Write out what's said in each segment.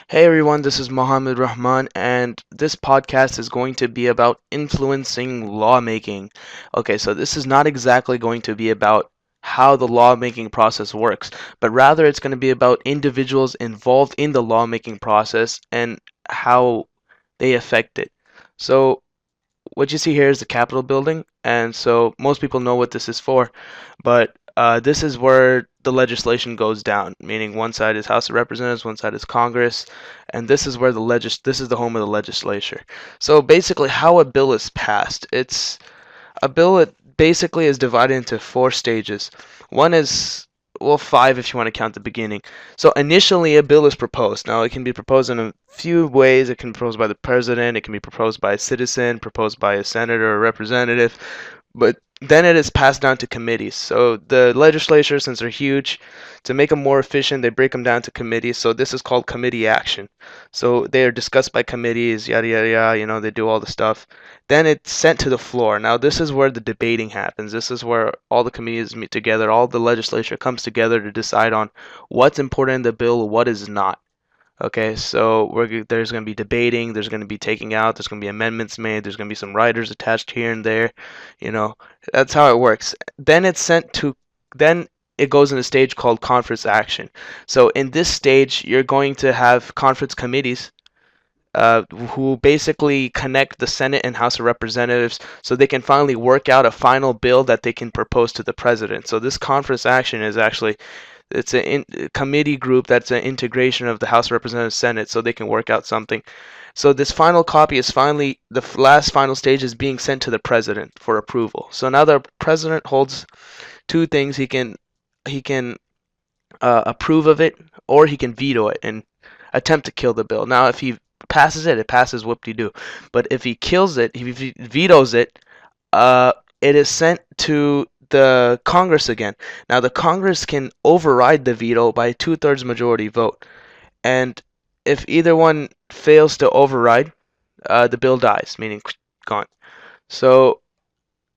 Hey everyone, this is Mohammed Rahman, and this podcast is going to be about influencing lawmaking. Okay, so this is not exactly going to be about how the lawmaking process works, but rather it's going to be about individuals involved in the lawmaking process and how they affect it. So, what you see here is the Capitol building, and so most people know what this is for, but this is where the legislation goes down, meaning one side is House of Representatives, one side is Congress, and this is where this is the home of the legislature. So basically, how a bill is passed, it's a bill that basically is divided into four stages. One is, well, five if you want to count the beginning. So initially, a bill is proposed. Now, it can be proposed in a few ways. It can be proposed by the president, it can be proposed by a citizen, proposed by a senator or representative, but then it is passed down to committees. So the legislature, since they're huge, to make them more efficient, they break them down to committees. So this is called committee action. So they are discussed by committees, yada yada yada. They do all the stuff. Then it's sent to the floor. Now this is where the debating happens. This is where all the committees meet together. All the legislature comes together to decide on what's important in the bill, what is not. Okay, so there's going to be debating, there's going to be taking out, there's going to be amendments made, there's going to be some writers attached here and there, you know. That's how it works. Then it goes in a stage called conference action. So in this stage, you're going to have conference committees who basically connect the Senate and House of Representatives so they can finally work out a final bill that they can propose to the president. So this conference action is actually it's a committee group that's an integration of the House of Representatives Senate so they can work out something. So this final copy is finally the last final stage is being sent to the president for approval. So now the president holds two things. He can approve of it or he can veto it and attempt to kill the bill. Now if he passes it, it passes whoop-de-doo. But if he kills it, if he vetoes it, it is sent to the Congress again. Now, the Congress can override the veto by a two-thirds majority vote. And if either one fails to override, the bill dies, meaning gone. So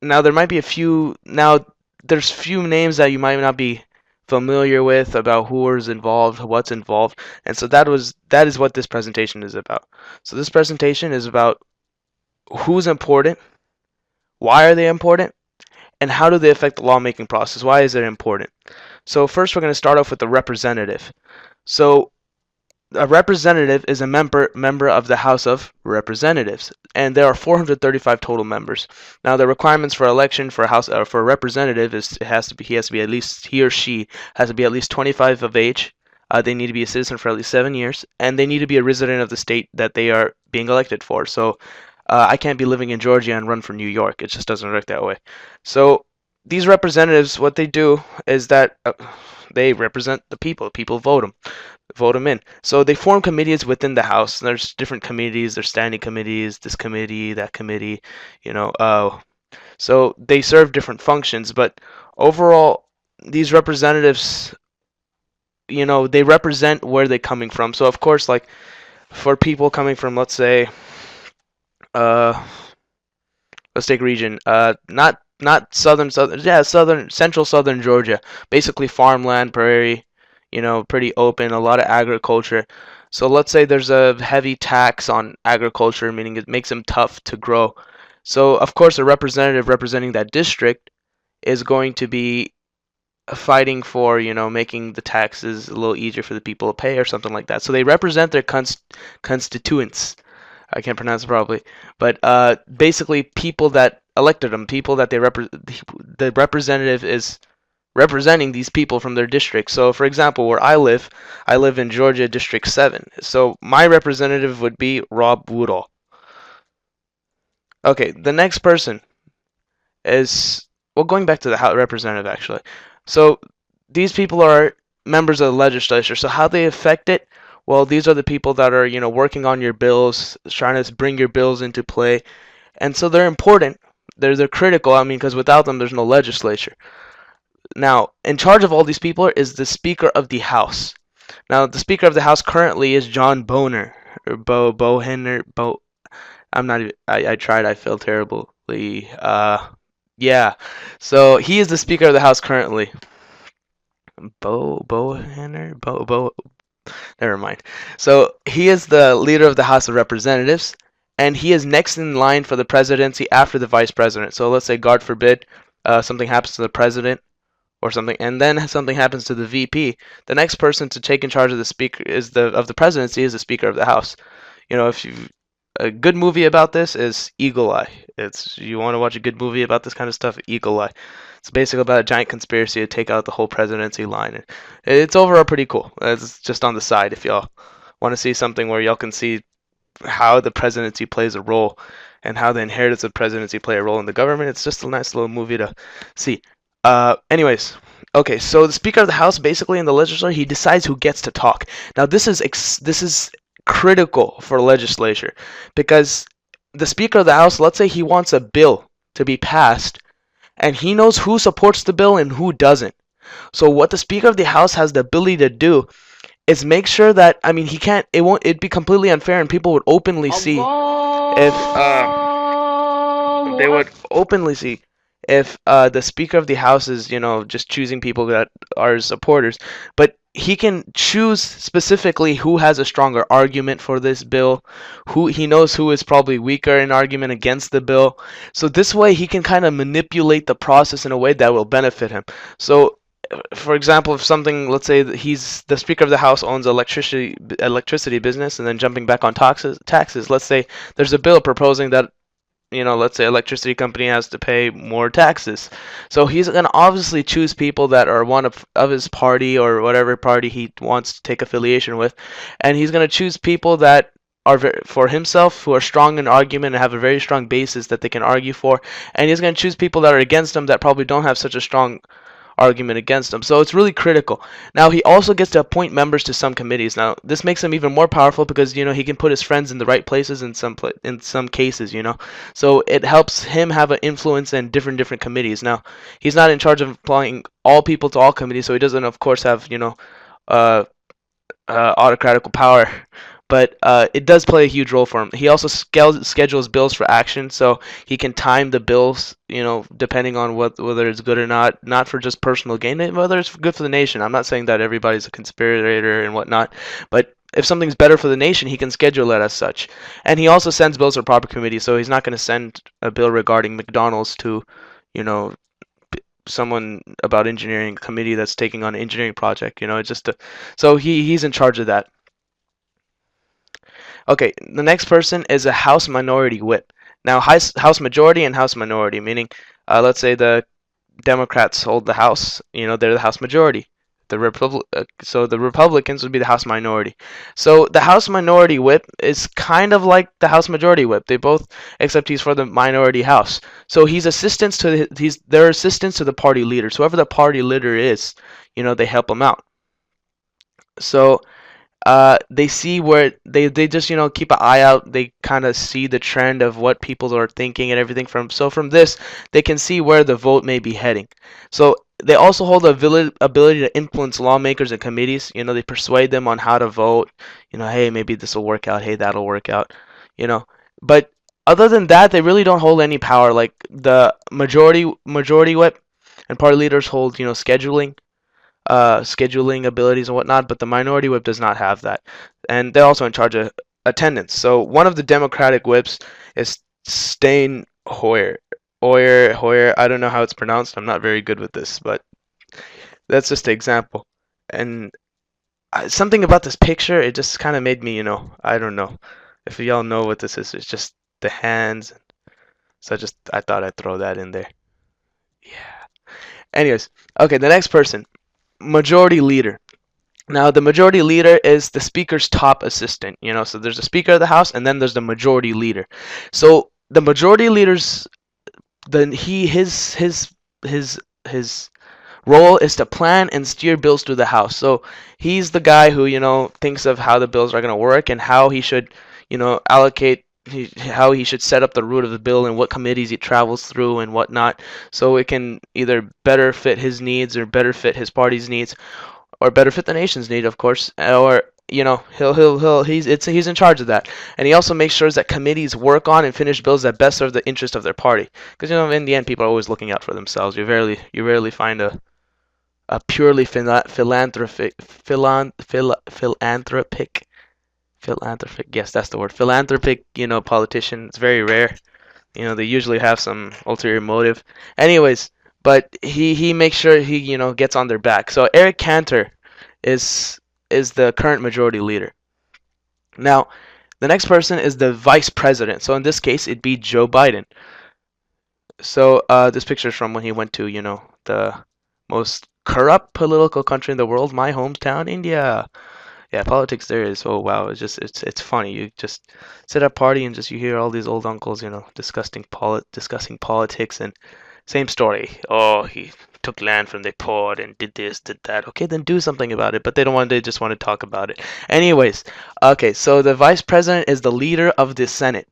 now there might be a few. Now there's few names that you might not be familiar with about who is involved, what's involved, and so that is what this presentation is about. So this presentation is about who's important, why are they important, and how do they affect the lawmaking process? Why is it important? So first we're going to start off with the representative. So a representative is a member of the House of Representatives, and there are 435 total members. Now the requirements for election for a house for a representative is he has to be at least he or she has to be at least 25 of age. They need to be a citizen for at least 7 years, and they need to be a resident of the state that they are being elected for. So I can't be living in Georgia and run for New York. It just doesn't work that way. So these representatives, what they do is that they represent the people. People vote them in. So they form committees within the House. There's different committees. There's standing committees. This committee, that committee. You know. So they serve different functions, but overall, these representatives, they represent where they're coming from. So of course, like for people coming from, uh, let's take region. Not southern central southern Georgia. Basically farmland, prairie, pretty open, a lot of agriculture. So let's say there's a heavy tax on agriculture, meaning it makes them tough to grow. So of course a representative representing that district is going to be fighting for, making the taxes a little easier for the people to pay or something like that. So they represent their constituents. I can't pronounce it probably, but basically people that elected them, people that the representative is representing these people from their district. So, for example, where I live in Georgia District 7. So my representative would be Rob Woodall. Okay, the next person is well, going back to the House representative actually. So these people are members of the legislature. So how they affect it? Well, these are the people that are, working on your bills, trying to bring your bills into play. And so they're important. They're critical. I mean, because without them, there's no legislature. Now, in charge of all these people is the Speaker of the House. Now, the Speaker of the House currently is John Boehner or Boehner. I'm not even. I tried. I failed terribly. Yeah. So he is the Speaker of the House currently. Boehner. Never mind. So he is the leader of the House of Representatives, and he is next in line for the presidency after the vice president. So let's say, God forbid, something happens to the president or something, and then something happens to the VP. The next person to take in charge of the speaker is the presidency is the Speaker of the House. If you a good movie about this is Eagle Eye. It's You want to watch a good movie about this kind of stuff, Eagle Eye. It's basically about a giant conspiracy to take out the whole presidency line. And it's overall pretty cool. It's just on the side if y'all want to see something where y'all can see how the presidency plays a role and how the inheritance of presidency play a role in the government. It's just a nice little movie to see. Anyways, okay, so the Speaker of the House, basically in the legislature, he decides who gets to talk. Now, this is critical for legislature because the Speaker of the House, let's say he wants a bill to be passed, and he knows who supports the bill and who doesn't. So what the Speaker of the House has the ability to do is make sure that, I mean, he can't, it won't, it'd be completely unfair, and people would openly see if they would openly see if the Speaker of the House is, just choosing people that are supporters. But he can choose specifically who has a stronger argument for this bill, who he knows who is probably weaker in argument against the bill. So this way he can kind of manipulate the process in a way that will benefit him. So for example, if something, let's say that he's the Speaker of the House owns electricity business, and then jumping back on taxes. Let's say there's a bill proposing that, let's say electricity company has to pay more taxes. So he's going to obviously choose people that are one of his party or whatever party he wants to take affiliation with, and he's going to choose people that are for himself, who are strong in argument and have a very strong basis that they can argue for, and he's going to choose people that are against him that probably don't have such a strong argument against him. So it's really critical. Now he also gets to appoint members to some committees. Now this makes him even more powerful because he can put his friends in the right places in some cases. So it helps him have an influence in different committees. Now he's not in charge of applying all people to all committees, so he doesn't of course have uh, autocratical power, but it does play a huge role for him. He also schedules bills for action, so he can time the bills, depending on whether it's good or not for just personal gain, whether it's good for the nation. I'm not saying that everybody's a conspirator and whatnot, but if something's better for the nation, he can schedule it as such. And he also sends bills to proper committee, so he's not going to send a bill regarding McDonald's to, you know, someone about engineering committee that's taking on an engineering project. It's just so he's in charge of that. Okay, the next person is a House Minority Whip. Now, House Majority and House Minority, meaning, let's say the Democrats hold the House, they're the House Majority. So the Republicans would be the House Minority. So the House Minority Whip is kind of like the House Majority Whip. They both, except he's for the minority House. So he's their assistants to the party leaders. Whoever the party leader is, they help him out. So they see where they just keep an eye out. They kind of see the trend of what people are thinking and everything. From this they can see where the vote may be heading. So they also hold the ability to influence lawmakers and committees. They persuade them on how to vote. Hey, maybe this will work out. Hey, that'll work out. But other than that, they really don't hold any power. Like the majority whip and party leaders hold scheduling abilities and whatnot, but the minority whip does not have that. And they're also in charge of attendance. So one of the Democratic whips is Stain Hoyer. I don't know how it's pronounced. I'm not very good with this, but that's just an example. And something about this picture, it just kind of made me, I don't know if y'all know what this is. It's just the hands. So I thought I'd throw that in there. Yeah. Anyways, okay, the next person. Majority Leader. Now, the Majority Leader is the Speaker's top assistant. So there's the Speaker of the House, and then there's the Majority Leader. So the Majority Leader's his role is to plan and steer bills through the House. So he's the guy who thinks of how the bills are going to work and how he should allocate. How he should set up the route of the bill and what committees it travels through and whatnot, so it can either better fit his needs or better fit his party's needs, or better fit the nation's need, of course. Or he's in charge of that, and he also makes sure that committees work on and finish bills that best serve the interest of their party. Because in the end, people are always looking out for themselves. You rarely find purely philanthropic, yes, that's the word, philanthropic, politician. It's very rare. They usually have some ulterior motive. Anyways, but he makes sure he, gets on their back. So Eric Cantor is is the current majority leader. Now, the next person is the vice president. So in this case, it'd be Joe Biden. So this picture is from when he went to, the most corrupt political country in the world, my hometown, India. Yeah, politics there is, oh wow, it's funny. You just sit at a party and just you hear all these old uncles, discussing politics, and same story. Oh, he took land from the poor and did this, did that. Okay, then do something about it. But they don't want. They just want to talk about it. Anyways, okay, so the vice president is the leader of the Senate.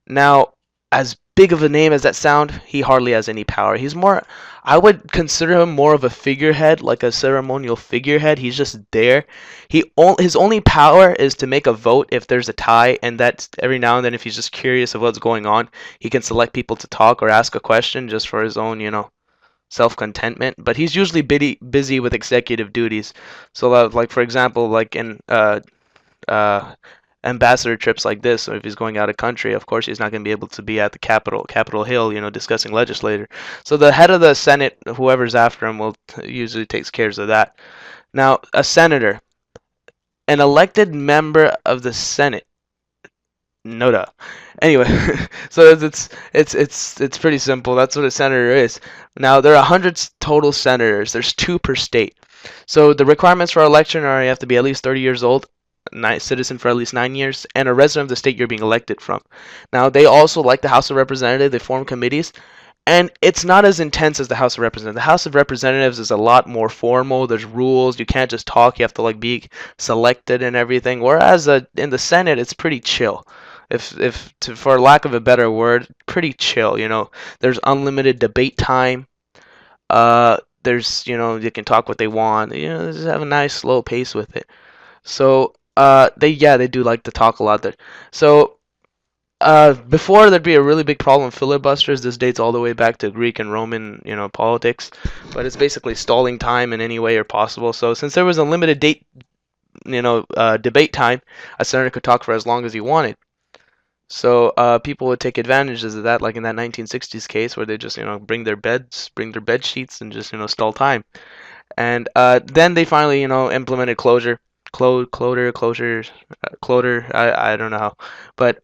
Now, as big of a name as that sound, he hardly has any power. He's more, I would consider him more of a figurehead, like a ceremonial figurehead. He's just there. His only power is to make a vote if there's a tie, and that's every now and then if he's just curious of what's going on, he can select people to talk or ask a question just for his own, self-contentment. But he's usually busy with executive duties. So, like for example, like in uh, ambassador trips like this, or if he's going out of country, of course he's not going to be able to be at the Capitol Hill, discussing legislator. So the head of the Senate, whoever's after him, will usually takes care of that. Now, a senator, an elected member of the Senate. No doubt. Anyway, so it's pretty simple. That's what a senator is. Now there are 100 total senators. There's two per state. So the requirements for election are you have to be at least 30 years old, citizen for at least 9 years, and a resident of the state you're being elected from. Now they also, like the House of Representatives, they form committees, and it's not as intense as the House of Representatives. The House of Representatives is a lot more formal. There's rules. You can't just talk. You have to like be selected and everything. Whereas in the Senate, it's pretty chill. For lack of a better word, pretty chill. There's unlimited debate time. There's you can talk what they want. Just have a nice slow pace with it. So they do like to talk a lot there. So before there'd be a really big problem with filibusters. This dates all the way back to Greek and Roman, politics, but it's basically stalling time in any way or possible. So since there was a limited debate time, a senator could talk for as long as he wanted. So people would take advantages of that, like in that 1960s case where they just, bring their bed sheets and just, stall time. And then they finally, implemented closure. I don't know how, but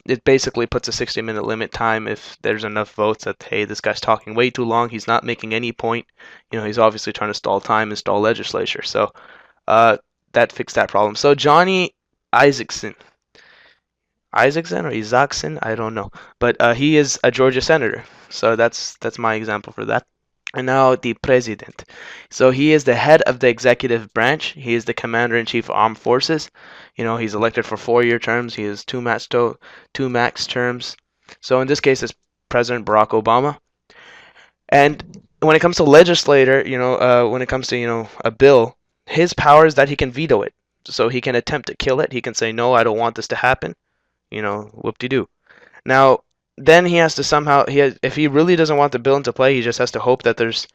it basically puts a 60-minute limit time if there's enough votes that hey, this guy's talking way too long. He's not making any point. He's obviously trying to stall time and stall legislature. So that fixed that problem. So Johnny Isaacson, Isaacson or Isaacson, I don't know, but he is a Georgia senator. So that's my example for that. And now the president. So he is the head of the executive branch. He is the commander in chief of armed forces. He's elected for 4-year terms. He has two max terms. So in this case, it's President Barack Obama. And when it comes to legislator, when it comes to a bill, his power is that he can veto it. So he can attempt to kill it. He can say no, I don't want this to happen. Whoop-de-doo. Now, then he has to somehow if he really doesn't want the bill into play, he just has to hope that there's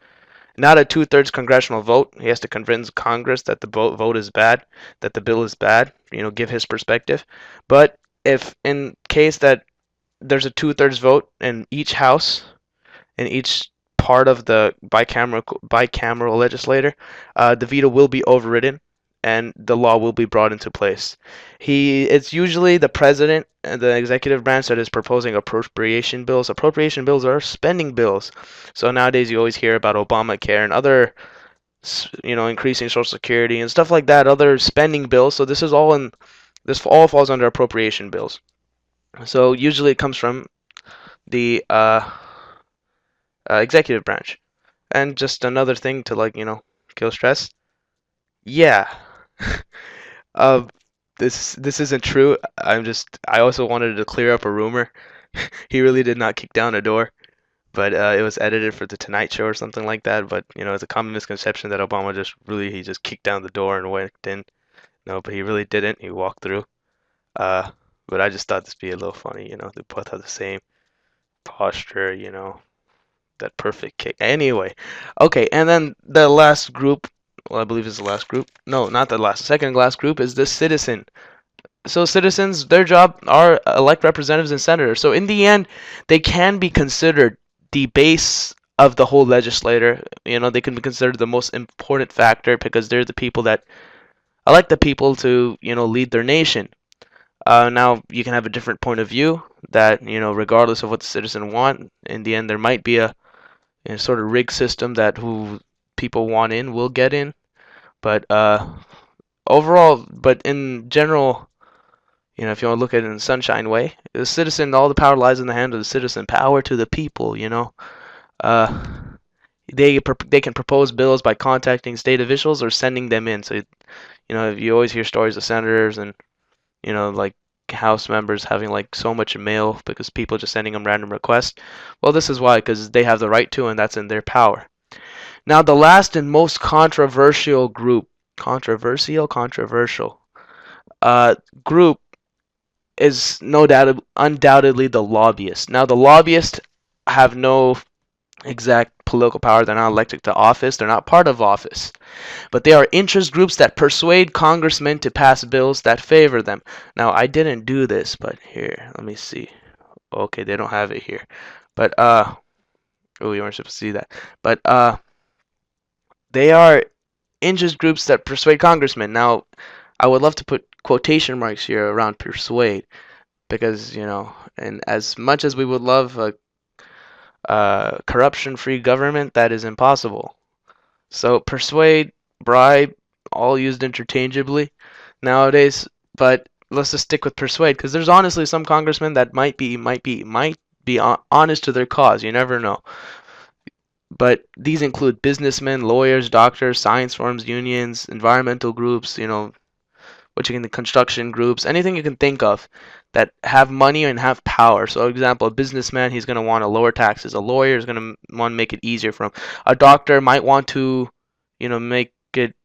not a 2/3 congressional vote. He has to convince Congress that the vote is bad, that the bill is bad, give his perspective. But if in case that there's a 2/3 vote in each house, in each part of the bicameral legislature, the veto will be overridden and the law will be brought into place. It's usually the president and the executive branch that is proposing appropriation bills. Appropriation bills are spending bills. So nowadays you always hear about Obamacare and other, increasing Social Security and stuff like that, other spending bills. So this all falls under appropriation bills. So usually it comes from the executive branch. And just another thing to kill stress. Yeah. Uh, this isn't true. I also wanted to clear up a rumor. He really did not kick down a door, but it was edited for the Tonight Show or something like that. But it's a common misconception that Obama he just kicked down the door and went in. No, but he really didn't. He walked through. Uh, but I just thought this would be a little funny. They both have the same posture. that perfect kick. Anyway, okay, and then the last group, well, I believe is the last group. No, not the last. Second last group is the citizen. So citizens, their job are elect representatives and senators. So in the end, they can be considered the base of the whole legislator. They can be considered the most important factor because they're the people that elect the people to, lead their nation. Now you can have a different point of view that, regardless of what the citizen want, in the end there might be a sort of rigged system that who people want in will get in. But overall, but in general, if you want to look at it in the sunshine way, the citizen, all the power lies in the hand of the citizen. Power to the people. Uh, they can propose bills by contacting state officials or sending them in. So, you always hear stories of senators and, like House members having like so much mail because people just sending them random requests. Well, this is why, because they have the right to, and that's in their power. Now, the last and most controversial group, controversial, group is no doubt, undoubtedly the lobbyists. Now, the lobbyists have no exact political power. They're not elected to office. They're not part of office. But they are interest groups that persuade congressmen to pass bills that favor them. Now, I didn't do this, but here, let me see. Okay, they don't have it here. But, oh, you weren't supposed to see that. But, they are interest groups that persuade congressmen. Now, I would love to put quotation marks here around persuade because, and as much as we would love a corruption-free government, that is impossible. So persuade, bribe, all used interchangeably nowadays. But let's just stick with persuade because there's honestly some congressmen that might be honest to their cause. You never know. But these include businessmen, lawyers, doctors, science firms, unions, environmental groups, the construction groups, anything you can think of that have money and have power. So, for example, a businessman, he's going to want to lower taxes. A lawyer is going to want to make it easier for him. A doctor might want to, make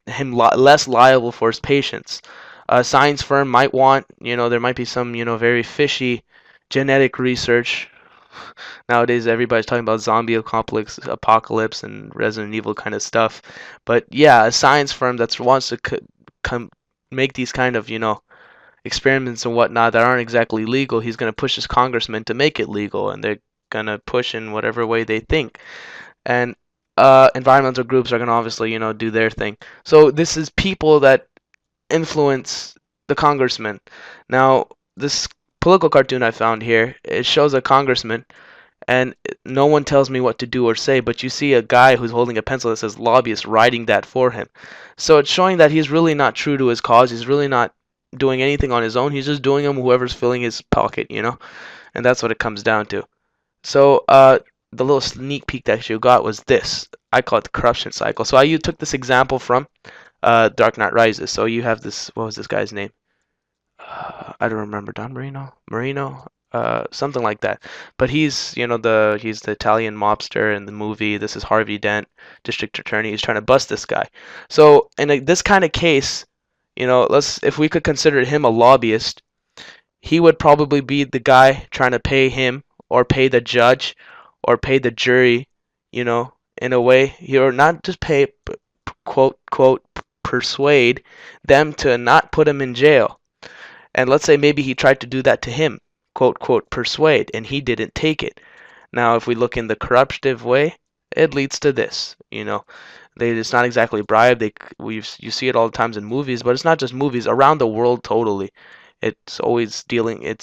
him less liable for his patients. A science firm might want, there might be some, very fishy genetic research. Nowadays, everybody's talking about zombie apocalypse and Resident Evil kind of stuff. But yeah, a science firm that wants to make these kind of, experiments and whatnot that aren't exactly legal, he's going to push his congressman to make it legal, and they're going to push in whatever way they think. And environmental groups are going to obviously, do their thing. So this is people that influence the congressman. Now, this political cartoon I found here, it shows a congressman, and no one tells me what to do or say, but you see a guy who's holding a pencil that says lobbyist writing that for him. So it's showing that he's really not true to his cause. He's really not doing anything on his own. He's just doing them whoever's filling his pocket, and that's what it comes down to. So the little sneak peek that you got was this. I call it the corruption cycle. So you took this example from Dark Knight Rises. So you have this, what was this guy's name? I don't remember. Don Marino, something like that. But he's, he's the Italian mobster in the movie. This is Harvey Dent, district attorney. He's trying to bust this guy. So in this kind of case, if we could consider him a lobbyist, he would probably be the guy trying to pay him or pay the judge or pay the jury, in a way, or not just pay, quote, quote, persuade them to not put him in jail. And let's say maybe he tried to do that to him, quote, quote, persuade, and he didn't take it. Now, if we look in the corruptive way, it leads to this, it's not exactly bribe. You see it all the times in movies, but it's not just movies. Around the world, totally. It's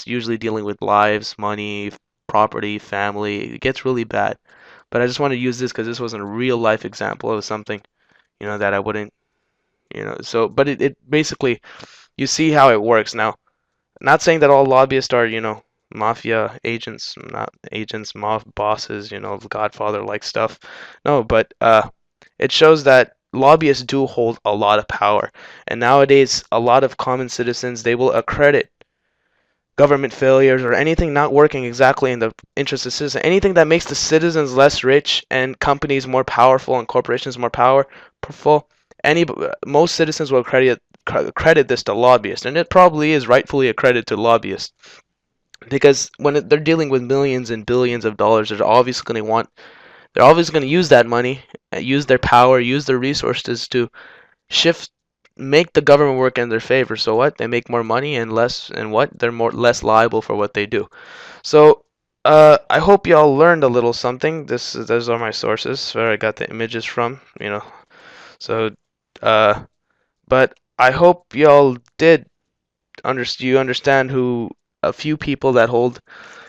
usually dealing with lives, money, property, family. It gets really bad. But I just want to use this because this wasn't a real life example of something, that I wouldn't, so, but it basically, you see how it works. Now, not saying that all lobbyists are, mafia agents, not agents, mob bosses, Godfather-like stuff. No, but it shows that lobbyists do hold a lot of power. And nowadays, a lot of common citizens, they will accredit government failures or anything not working exactly in the interest of citizens, anything that makes the citizens less rich and companies more powerful and corporations more powerful. Most citizens will credit this to lobbyists, and it probably is rightfully a credit to lobbyists because when they're dealing with millions and billions of dollars, they're obviously going to want They're always going to use that money, use their power, use their resources to shift, make the government work in their favor. So what? They make more money and less, and what? They're more less liable for what they do. So I hope y'all learned a little something. Those are my sources where I got the images from. So uh, but I hope y'all did you understand who a few people that hold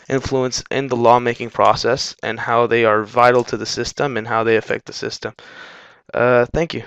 influence in the lawmaking process and how they are vital to the system and how they affect the system. Thank you.